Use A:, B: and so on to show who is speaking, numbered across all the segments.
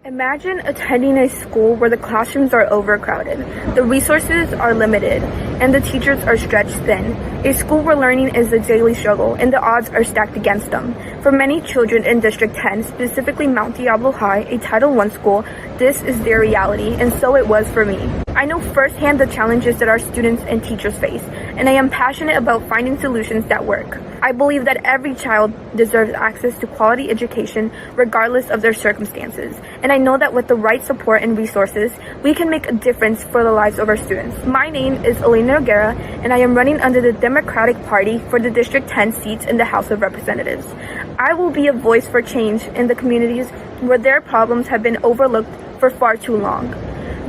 A: Imagine attending a school where the classrooms are overcrowded, the resources are limited, and the teachers are stretched thin. A school where learning is a daily struggle and the odds are stacked against them. For many children in District 10, specifically Mount Diablo High, a Title I school, this is their reality, and so it was for me. I know firsthand the challenges that our students and teachers face, and I am passionate about finding solutions that work. I believe that every child deserves access to quality education regardless of their circumstances, and I know that with the right support and resources, we can make a difference for the lives of our students. My name is Alaina, and I am running under the Democratic Party for the District 10 seats in the House of Representatives. I will be a voice for change in the communities where their problems have been overlooked for far too long.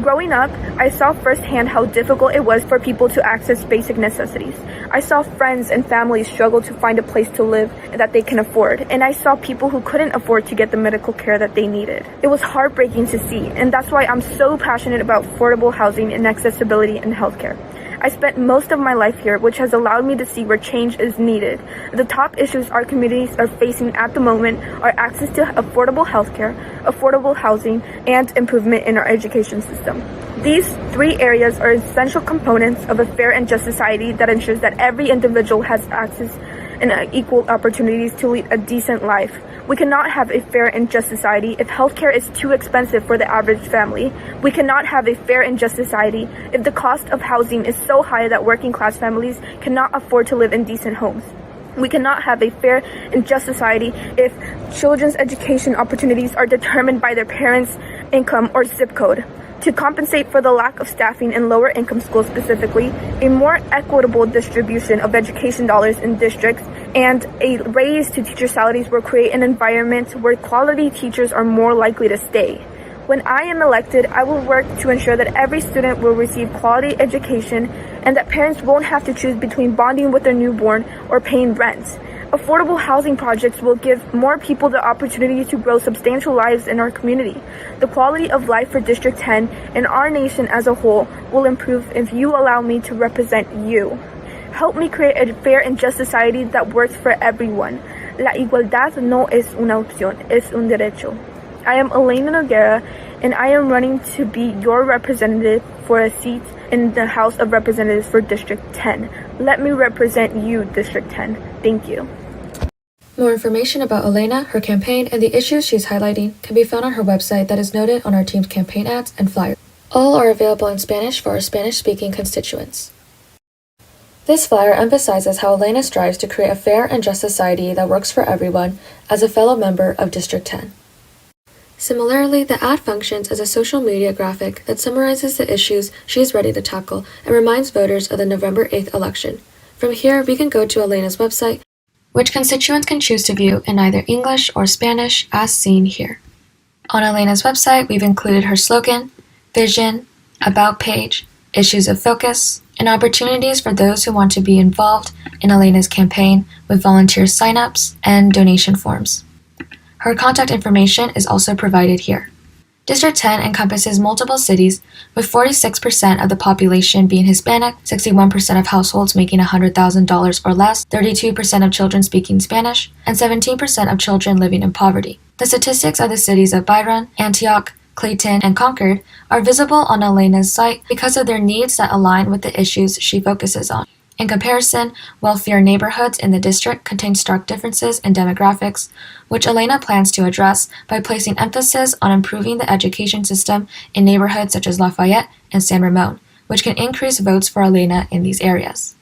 A: Growing up, I saw firsthand how difficult it was for people to access basic necessities. I saw friends and families struggle to find a place to live that they can afford, and I saw people who couldn't afford to get the medical care that they needed. It was heartbreaking to see, and that's why I'm so passionate about affordable housing and accessibility in healthcare. I spent most of my life here, which has allowed me to see where change is needed. The top issues our communities are facing at the moment are access to affordable healthcare, affordable housing, and improvement in our education system. These three areas are essential components of a fair and just society that ensures that every individual has access and equal opportunities to lead a decent life. We cannot have a fair and just society if healthcare is too expensive for the average family. We cannot have a fair and just society if the cost of housing is so high that working class families cannot afford to live in decent homes. We cannot have a fair and just society if children's education opportunities are determined by their parents' income or zip code. To compensate for the lack of staffing in lower income schools specifically, a more equitable distribution of education dollars in districts and a raise to teacher salaries will create an environment where quality teachers are more likely to stay. When I am elected, I will work to ensure that every student will receive quality education and that parents won't have to choose between bonding with their newborn or paying rent. Affordable housing projects will give more people the opportunity to grow substantial lives in our community. The quality of life for District 10 and our nation as a whole will improve if you allow me to represent you. Help me create a fair and just society that works for everyone. La igualdad no es una opción, es un derecho. I am Alaina, and I am running to be your representative for a seat in the House of Representatives for District 10. Let me represent you, District 10. Thank you.
B: More information about Alaina, her campaign, and the issues she's highlighting can be found on her website that is noted on our team's campaign ads and flyers. All are available in Spanish for our Spanish-speaking constituents. This flyer emphasizes how Alaina strives to create a fair and just society that works for everyone as a fellow member of District 10. Similarly, the ad functions as a social media graphic that summarizes the issues she is ready to tackle and reminds voters of the November 8th election. From here, we can go to Alaina's website, which constituents can choose to view in either English or Spanish as seen here. On Alaina's website, we've included her slogan, vision, about page, issues of focus, and opportunities for those who want to be involved in Alaina's campaign with volunteer signups and donation forms. Her contact information is also provided here. District 10 encompasses multiple cities, with 46% of the population being Hispanic, 61% of households making $100,000 or less, 32% of children speaking Spanish, and 17% of children living in poverty. The statistics of the cities of Byron, Antioch, Clayton, and Concord are visible on Alaina's site because of their needs that align with the issues she focuses on. In comparison, wealthier neighborhoods in the district contain stark differences in demographics, which Alaina plans to address by placing emphasis on improving the education system in neighborhoods such as Lafayette and San Ramon, which can increase votes for Alaina in these areas.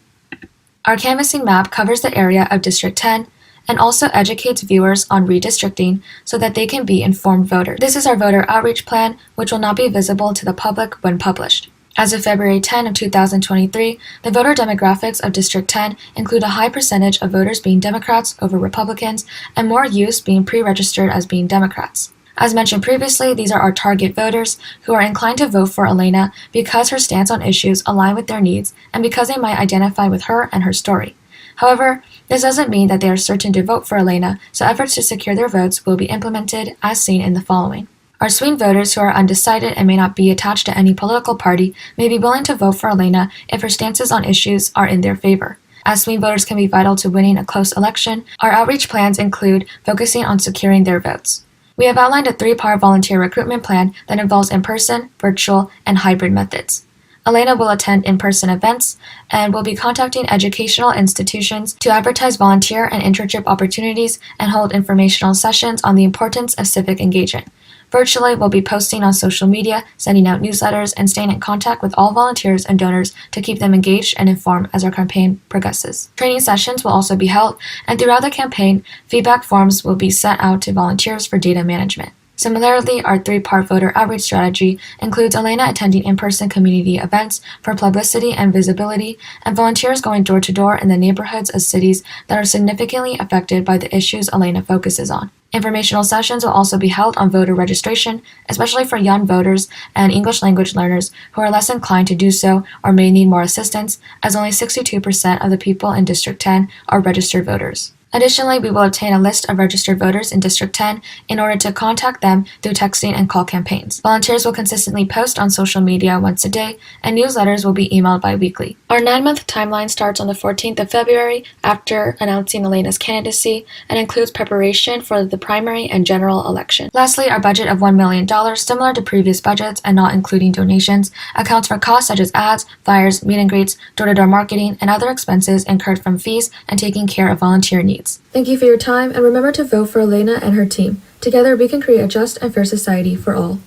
B: Our canvassing map covers the area of District 10 and also educates viewers on redistricting so that they can be informed voters. This is our voter outreach plan, which will not be visible to the public when published. As of February 10 of 2023, the voter demographics of District 10 include a high percentage of voters being Democrats over Republicans and more youths being pre-registered as being Democrats. As mentioned previously, these are our target voters who are inclined to vote for Alaina because her stance on issues align with their needs and because they might identify with her and her story. However, this doesn't mean that they are certain to vote for Alaina, so efforts to secure their votes will be implemented as seen in the following. Our swing voters who are undecided and may not be attached to any political party may be willing to vote for Alaina if her stances on issues are in their favor. As swing voters can be vital to winning a close election, our outreach plans include focusing on securing their votes. We have outlined a 3-part volunteer recruitment plan that involves in-person, virtual, and hybrid methods. Alaina will attend in-person events and will be contacting educational institutions to advertise volunteer and internship opportunities and hold informational sessions on the importance of civic engagement. Virtually, we'll be posting on social media, sending out newsletters, and staying in contact with all volunteers and donors to keep them engaged and informed as our campaign progresses. Training sessions will also be held, and throughout the campaign, feedback forms will be sent out to volunteers for data management. Similarly, our 3-part voter outreach strategy includes Alaina attending in-person community events for publicity and visibility, and volunteers going door to door in the neighborhoods of cities that are significantly affected by the issues Alaina focuses on. Informational sessions will also be held on voter registration, especially for young voters and English language learners who are less inclined to do so or may need more assistance, as only 62% of the people in District 10 are registered voters. Additionally, we will obtain a list of registered voters in District 10 in order to contact them through texting and call campaigns. Volunteers will consistently post on social media once a day, and newsletters will be emailed bi-weekly. Our 9-month timeline starts on the 14th of February after announcing Alaina's candidacy and includes preparation for the primary and general election. Lastly, our budget of $1 million, similar to previous budgets and not including donations, accounts for costs such as ads, flyers, meet and greets, door-to-door marketing, and other expenses incurred from fees and taking care of volunteer needs. Thank you for your time, and remember to vote for Alaina and her team. Together, we can create a just and fair society for all.